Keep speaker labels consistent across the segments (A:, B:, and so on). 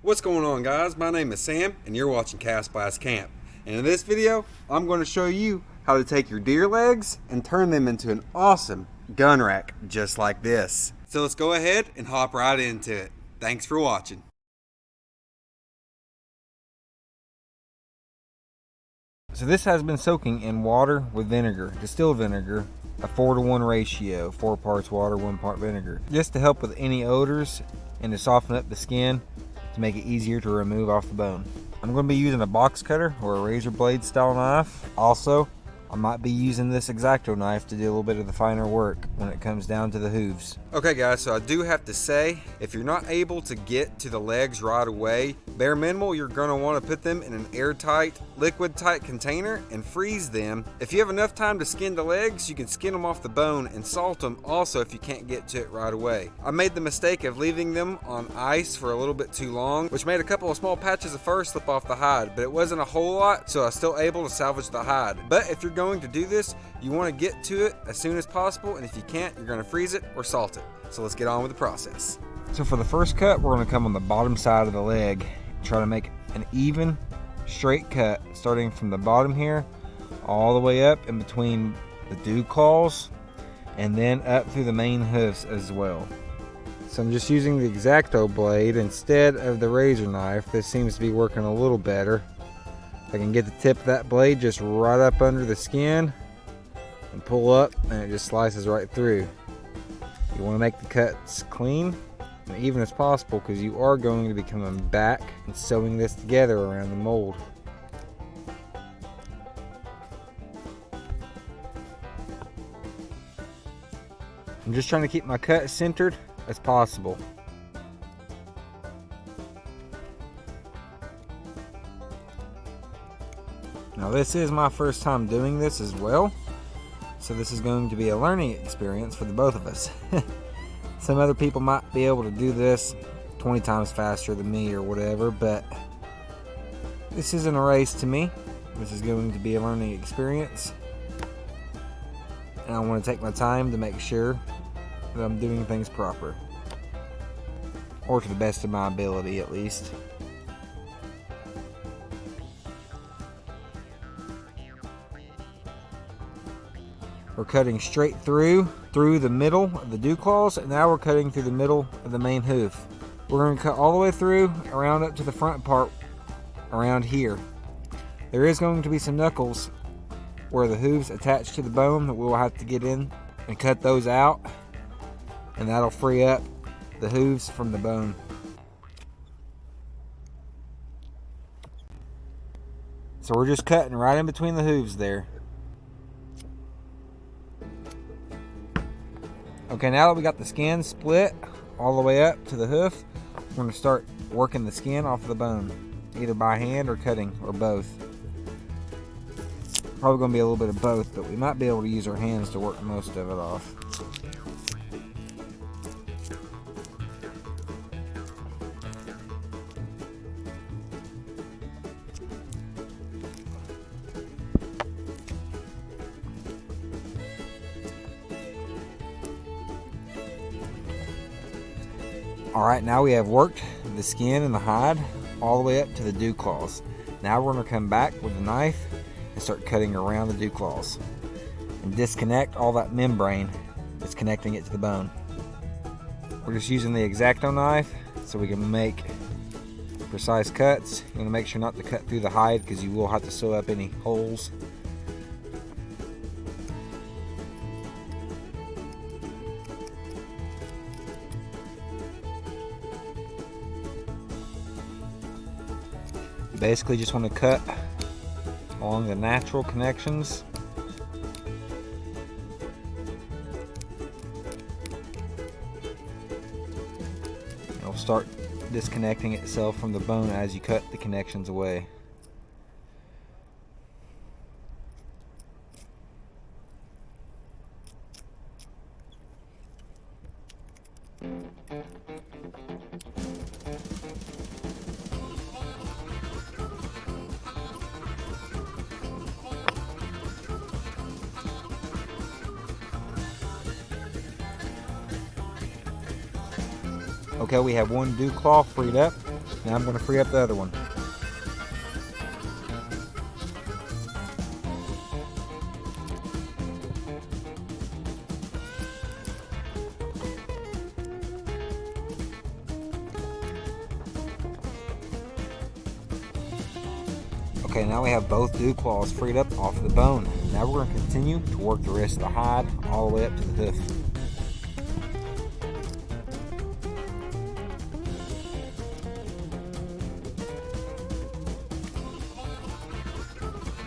A: What's going on, guys? My name is Sam and you're watching Cast Blast Camp. And in this video, I'm going to show you how to take your deer legs and turn them into an awesome gun rack just like this. So let's go ahead and hop right into it. Thanks for watching.
B: So this has been soaking in water with vinegar, distilled vinegar, a 4-to-1 ratio, 4 parts water, 1 part vinegar, just to help with any odors and to soften up the skin to make it easier to remove off the bone. I'm going to be using a box cutter or a razor blade style knife. Also, I might be using this X-Acto knife to do a little bit of the finer work when it comes down to the hooves.
A: Okay guys, so I do have to say, if you're not able to get to the legs right away, bare minimal, you're going to want to put them in an airtight, liquid tight container and freeze them. If you have enough time to skin the legs, you can skin them off the bone and salt them also if you can't get to it right away. I made the mistake of leaving them on ice for a little bit too long, which made a couple of small patches of fur slip off the hide, but it wasn't a whole lot, so I was still able to salvage the hide. But if you're going to do this, you want to get to it as soon as possible, and if you can't, you're going to freeze it or salt it. So let's get on with the process.
B: So for the first cut, we're going to come on the bottom side of the leg, try to make an even, straight cut starting from the bottom here all the way up in between the dew claws and then up through the main hoofs as well. So I'm just using the X-Acto blade instead of the razor knife. This seems to be working a little better. I can get the tip of that blade just right up under the skin and pull up, and it just slices right through. You want to make the cuts clean and even as possible because you are going to be coming back and sewing this together around the mold. I'm just trying to keep my cut centered as possible. Now this is my first time doing this as well, so this is going to be a learning experience for the both of us. Some other people might be able to do this 20 times faster than me or whatever, but this isn't a race to me. This is going to be a learning experience, and I want to take my time to make sure that I'm doing things proper, or to the best of my ability at least. We're cutting straight through the middle of the dew claws, and now we're cutting through the middle of the main hoof. We're going to cut all the way through, around up to the front part, around here. There is going to be some knuckles where the hooves attach to the bone that we'll have to get in and cut those out, and that'll free up the hooves from the bone. So we're just cutting right in between the hooves there. Okay, now that we got the skin split all the way up to the hoof, we're going to start working the skin off of the bone, either by hand or cutting, or both. Probably going to be a little bit of both, but we might be able to use our hands to work most of it off. Alright, now we have worked the skin and the hide all the way up to the dew claws. Now we're going to come back with the knife and start cutting around the dew claws and disconnect all that membrane that's connecting it to the bone. We're just using the X-Acto knife so we can make precise cuts. You want to make sure not to cut through the hide because you will have to sew up any holes. Basically just want to cut along the natural connections. It'll start disconnecting itself from the bone as you cut the connections away. Okay, we have one dew claw freed up. Now I'm going to free up the other one. Okay, now we have both dew claws freed up off of the bone. Now we're going to continue to work the rest of the hide all the way up to the hoof.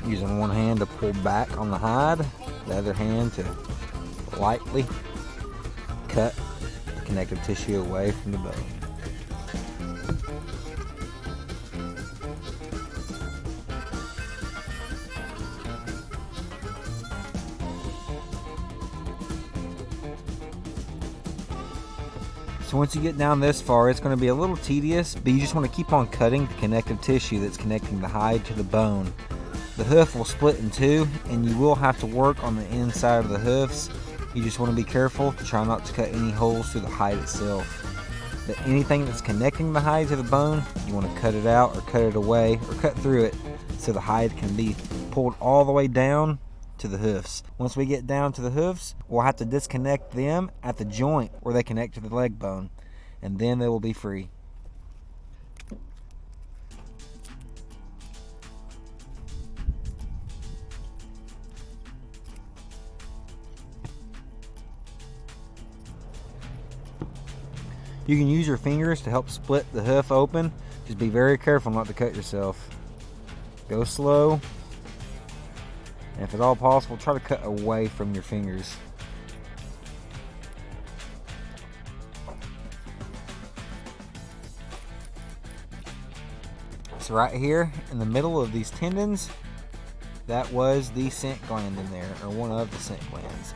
B: Using one hand to pull back on the hide, the other hand to lightly cut the connective tissue away from the bone. So once you get down this far, it's going to be a little tedious, but you just want to keep on cutting the connective tissue that's connecting the hide to the bone. The hoof will split in two, and you will have to work on the inside of the hoofs. You just want to be careful to try not to cut any holes through the hide itself. But anything that's connecting the hide to the bone, you want to cut it out or cut it away or cut through it so the hide can be pulled all the way down to the hoofs. Once we get down to the hoofs, we'll have to disconnect them at the joint where they connect to the leg bone, and then they will be free. You can use your fingers to help split the hoof open. Just be very careful not to cut yourself. Go slow. And if at all possible, try to cut away from your fingers. So right here in the middle of these tendons, that was the scent gland in there, or one of the scent glands.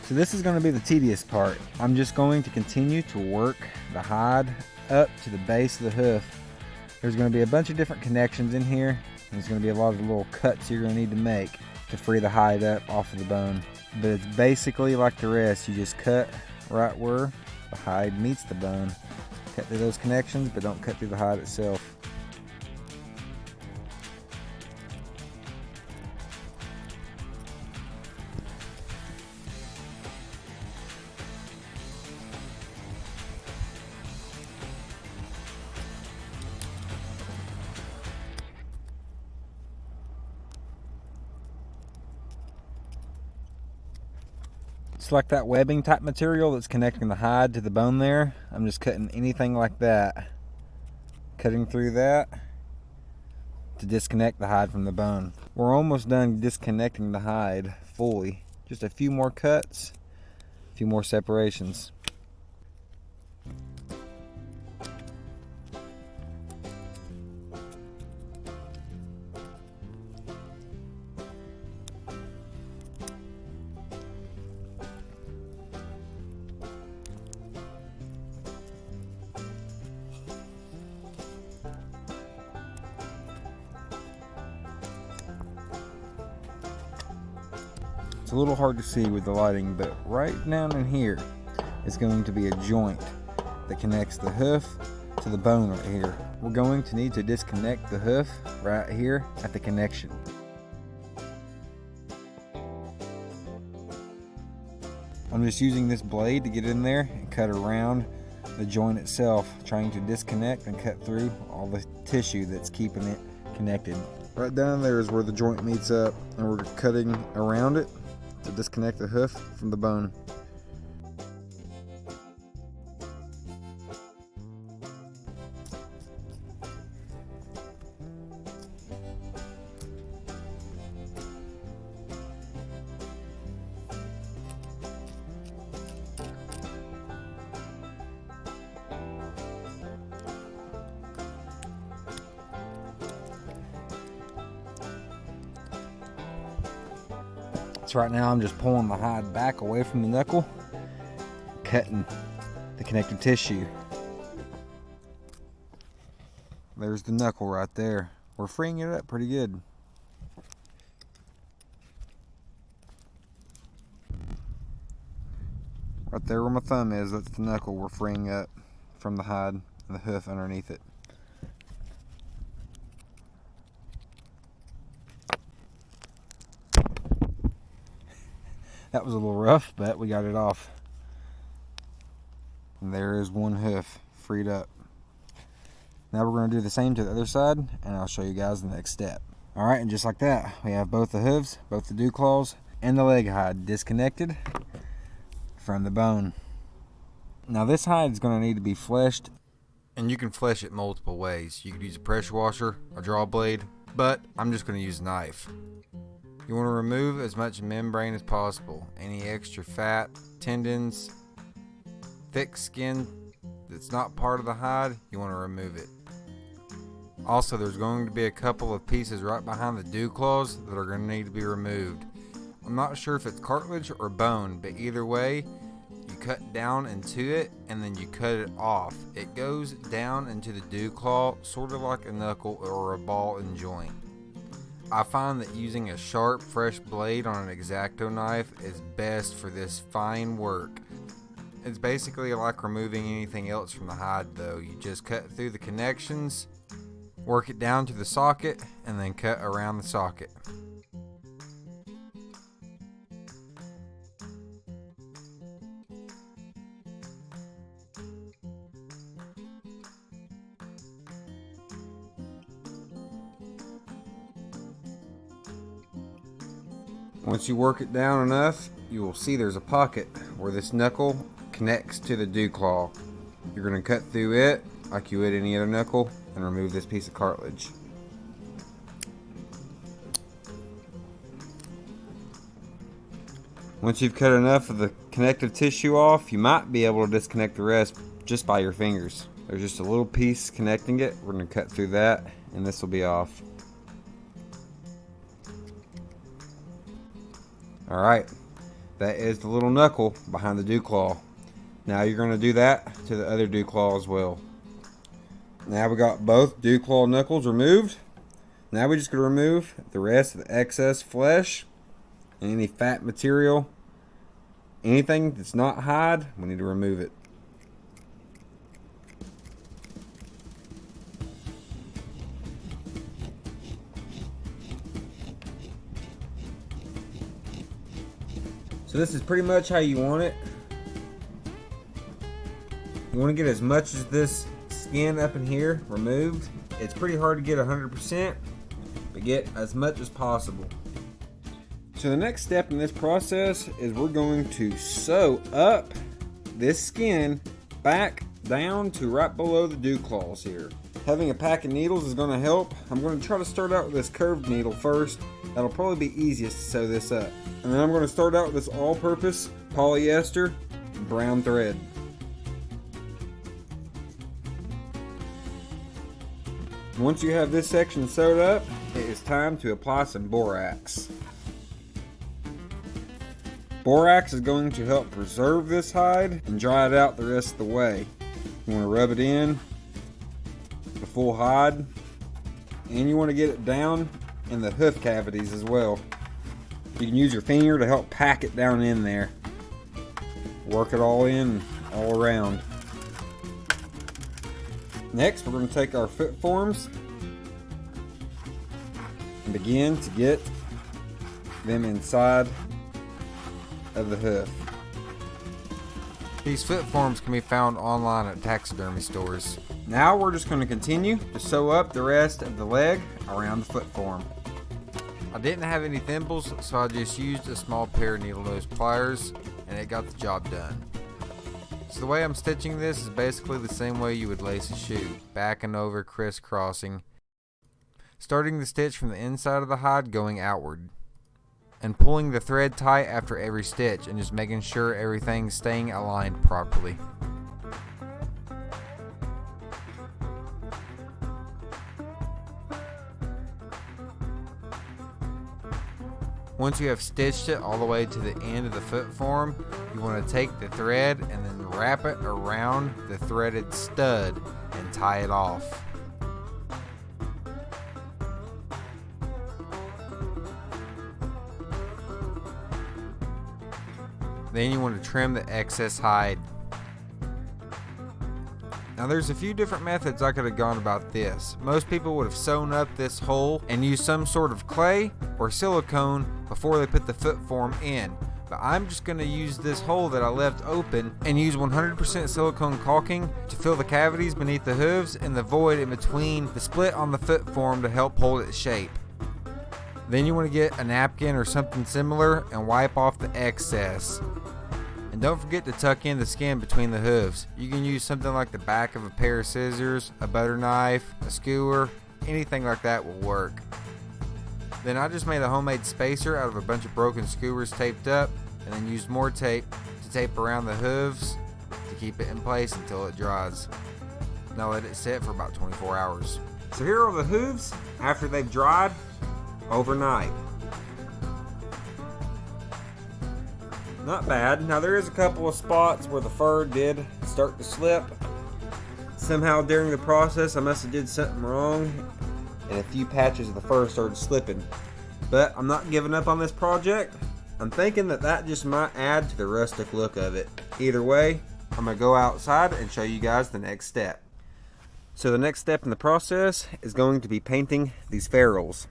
B: So this is going to be the tedious part. I'm just going to continue to work the hide up to the base of the hoof. There's going to be a bunch of different connections in here. And there's going to be a lot of little cuts you're going to need to make to free the hide up off of the bone. But it's basically like the rest. You just cut right where the hide meets the bone. Cut through those connections, but don't cut through the hide itself. It's like that webbing type material that's connecting the hide to the bone there. I'm just cutting anything like that. Cutting through that to disconnect the hide from the bone. We're almost done disconnecting the hide fully. Just a few more cuts, a few more separations. It's a little hard to see with the lighting, but right down in here is going to be a joint that connects the hoof to the bone right here. We're going to need to disconnect the hoof right here at the connection. I'm just using this blade to get in there and cut around the joint itself, trying to disconnect and cut through all the tissue that's keeping it connected. Right down there is where the joint meets up, and we're cutting around it to disconnect the hoof from the bone. So right now I'm just pulling the hide back away from the knuckle, cutting the connective tissue. There's the knuckle right there. We're freeing it up pretty good. Right there where my thumb is, that's the knuckle we're freeing up from the hide and the hoof underneath it. That was a little rough, but we got it off. And there is one hoof freed up. Now we're going to do the same to the other side, and I'll show you guys the next step. Alright, and just like that, we have both the hooves, both the dew claws, and the leg hide disconnected from the bone. Now this hide is going to need to be fleshed,
A: and you can flesh it multiple ways. You could use a pressure washer, a draw blade, but I'm just going to use a knife. You want to remove as much membrane as possible. Any extra fat, tendons, thick skin that's not part of the hide, you want to remove it. Also, there's going to be a couple of pieces right behind the dew claws that are going to need to be removed. I'm not sure if it's cartilage or bone, but either way, you cut down into it and then you cut it off. It goes down into the dew claw, sort of like a knuckle or a ball and joint. I find that using a sharp, fresh blade on an X-Acto knife is best for this fine work. It's basically like removing anything else from the hide though. You just cut through the connections, work it down to the socket, and then cut around the socket. Once you work it down enough, you will see there's a pocket where this knuckle connects to the dew claw. You're going to cut through it like you would any other knuckle and remove this piece of cartilage. Once you've cut enough of the connective tissue off, you might be able to disconnect the rest just by your fingers. There's just a little piece connecting it. We're going to cut through that and this will be off. Alright, that is the little knuckle behind the dew claw. Now you're going to do that to the other dew claw as well. Now we got both dew claw knuckles removed. Now we're just going to remove the rest of the excess flesh and any fat material. Anything that's not hide, we need to remove it. So this is pretty much how you want it. You want to get as much of this skin up in here removed. It's pretty hard to get 100%, but get as much as possible. So the next step in this process is we're going to sew up this skin back down to right below the dew claws here. Having a pack of needles is going to help. I'm going to try to start out with this curved needle first. That'll probably be easiest to sew this up. And then I'm going to start out with this all-purpose polyester brown thread. Once you have this section sewed up, it is time to apply some borax. Borax is going to help preserve this hide and dry it out the rest of the way. You want to rub it in the full hide, and you want to get it down in the hoof cavities as well. You can use your finger to help pack it down in there. Work it all in, all around. Next, we're going to take our foot forms and begin to get them inside of the hoof. These foot forms can be found online at taxidermy stores. Now we're just going to continue to sew up the rest of the leg around the foot form. I didn't have any thimbles, so I just used a small pair of needle nose pliers and it got the job done. So the way I'm stitching this is basically the same way you would lace a shoe, back and over, crisscrossing, starting the stitch from the inside of the hide going outward, and pulling the thread tight after every stitch and just making sure everything's staying aligned properly. Once you have stitched it all the way to the end of the foot form, you want to take the thread and then
B: and wrap it around the threaded stud and tie it off. Then you want to trim the excess hide. Now there's a few different methods I could have gone about this. Most people would have sewn up this hole and used some sort of clay or silicone before they put the foot form in. But I'm just going to use this hole that I left open and use 100% silicone caulking to fill the cavities beneath the hooves and the void in between the split on the foot form to help hold its shape. Then you want to get a napkin or something similar and wipe off the excess. And don't forget to tuck in the skin between the hooves. You can use something like the back of a pair of scissors, a butter knife, a skewer, anything like that will work. Then I just made a homemade spacer out of a bunch of broken skewers taped up, and then used more tape to tape around the hooves to keep it in place until it dries. Now let it sit for about 24 hours.
A: So here are the hooves after they've dried overnight. Not bad. Now there is a couple of spots where the fur did start to slip. Somehow during the process I must have did something wrong and a few patches of the fur started slipping. But I'm not giving up on this project. I'm thinking that just might add to the rustic look of it. Either way, I'm going to go outside and show you guys the next step. So the next step in the process is going to be painting these ferrules.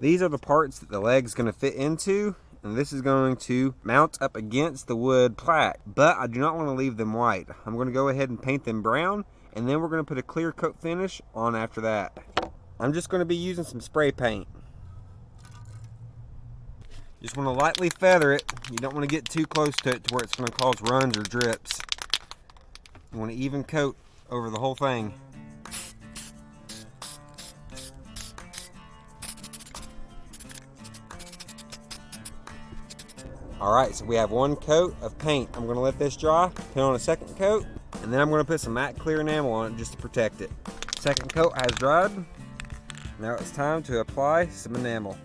A: These are the parts that the leg's going to fit into, and this is going to mount up against the wood plaque, but I do not want to leave them white. I'm going to go ahead and paint them brown, and then we're going to put a clear coat finish on after that. I'm just going to be using some spray paint. Just want to lightly feather it. You don't want to get too close to it to where it's going to cause runs or drips. You want an even coat over the whole thing. Alright, so we have one coat of paint. I'm going to let this dry, put on a second coat, and then I'm going to put some matte clear enamel on it just to protect it. Second coat has dried. Now it's time to apply some enamel.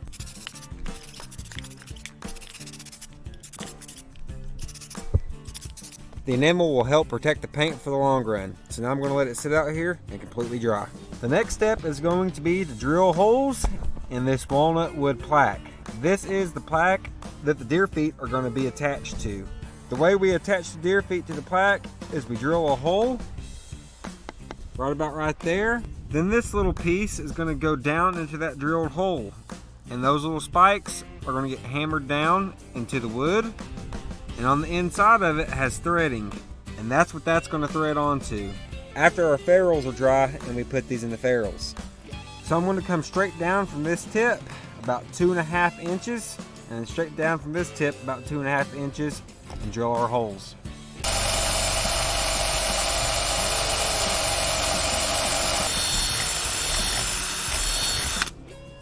A: The enamel will help protect the paint for the long run. So now I'm going to let it sit out here and completely dry. The next step is going to be to drill holes in this walnut wood plaque. This is the plaque that the deer feet are going to be attached to. The way we attach the deer feet to the plaque is we drill a hole right about right there. Then this little piece is going to go down into that drilled hole, and those little spikes are going to get hammered down into the wood, and on the inside of it has threading, and that's what that's going to thread onto after our ferrules are dry and we put these in the ferrules. So I'm going to come straight down from this tip about 2.5 inches, and then straight down from this tip about 2.5 inches, and drill our holes.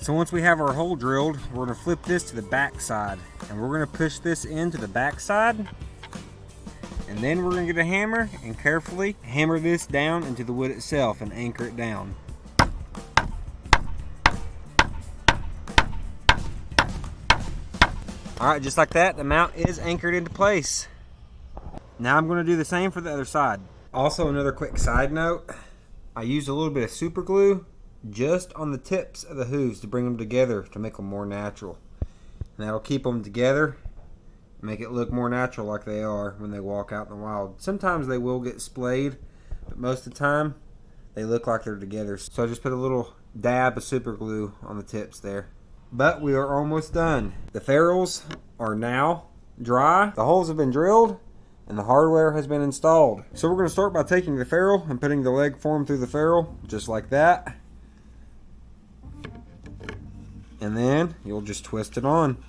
A: So once we have our hole drilled, we're going to flip this to the back side, and we're going to push this into the back side, and then we're going to get a hammer and carefully hammer this down into the wood itself and anchor it down. Alright, just like that, the mount is anchored into place. Now I'm going to do the same for the other side. Also, another quick side note, I used a little bit of super glue just on the tips of the hooves to bring them together to make them more natural. And that'll keep them together and make it look more natural like they are when they walk out in the wild. Sometimes they will get splayed, but most of the time they look like they're together. So I just put a little dab of super glue on the tips there. But we are almost done. The ferrules are now dry. The holes have been drilled and the hardware has been installed. So we're going to start by taking the ferrule and putting the leg form through the ferrule, just like that. And then you'll just twist it on.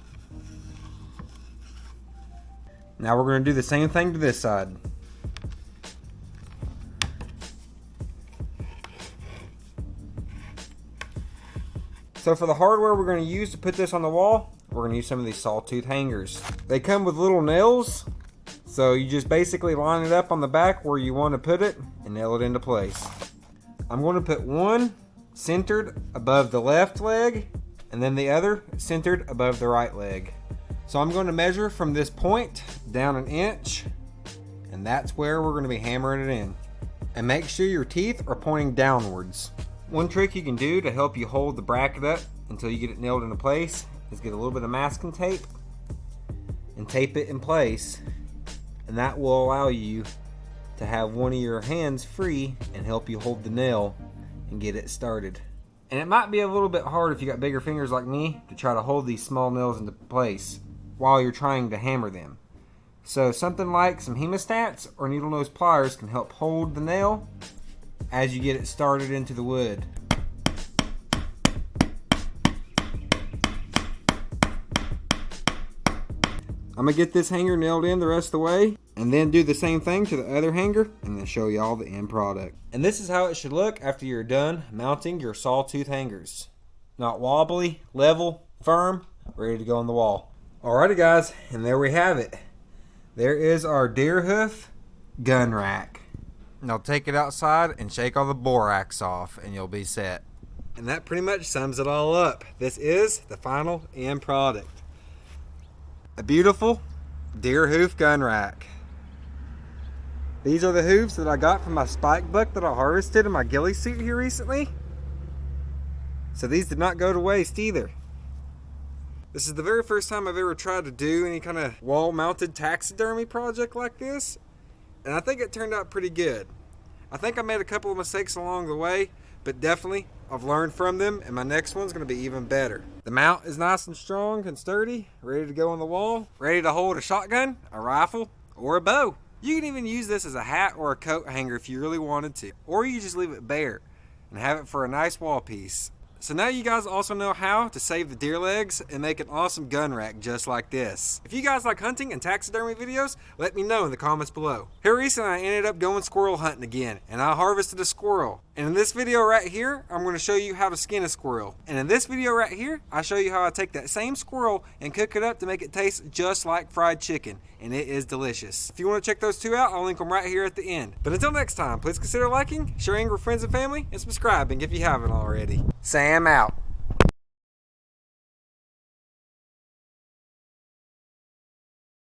A: Now we're going to do the same thing to this side. So for the hardware we're going to use to put this on the wall, we're going to use some of these sawtooth hangers. They come with little nails, so you just basically line it up on the back where you want to put it and nail it into place. I'm going to put one centered above the left leg and then the other centered above the right leg. So I'm going to measure from this point down 1 inch, and that's where we're going to be hammering it in. And make sure your teeth are pointing downwards. One trick you can do to help you hold the bracket up until you get it nailed into place is get a little bit of masking tape and tape it in place, and that will allow you to have one of your hands free and help you hold the nail and get it started. And it might be a little bit hard if you got bigger fingers like me to try to hold these small nails into place while you're trying to hammer them. So something like some hemostats or needle nose pliers can help hold the nail as you get it started into the wood. I'm going to get this hanger nailed in the rest of the way and then do the same thing to the other hanger and then show you all the end product. And this is how it should look after you're done mounting your sawtooth hangers. Not wobbly, level, firm, ready to go on the wall. Alrighty guys, and there we have it. There is our deer hoof gun rack. Now take it outside and shake all the borax off and you'll be set. And that pretty much sums it all up. This is the final end product. A beautiful deer hoof gun rack. These are the hoofs that I got from my spike buck that I harvested in my ghillie suit here recently. So these did not go to waste either. This is the very first time I've ever tried to do any kind of wall mounted taxidermy project like this. And I think it turned out pretty good. I think I made a couple of mistakes along the way, but definitely I've learned from them, and my next one's going to be even better. The mount is nice and strong and sturdy, ready to go on the wall, ready to hold a shotgun, a rifle, or a bow. You can even use this as a hat or a coat hanger if you really wanted to, or you just leave it bare and have it for a nice wall piece. So now you guys also know how to save the deer legs and make an awesome gun rack just like this. If you guys like hunting and taxidermy videos, let me know in the comments below. Here recently I ended up going squirrel hunting again, and I harvested a squirrel. And in this video right here, I'm going to show you how to skin a squirrel. And in this video right here, I show you how I take that same squirrel and cook it up to make it taste just like fried chicken. And it is delicious. If you want to check those two out, I'll link them right here at the end. But until next time, please consider liking, sharing with friends and family, and subscribing if you haven't already. Sam out.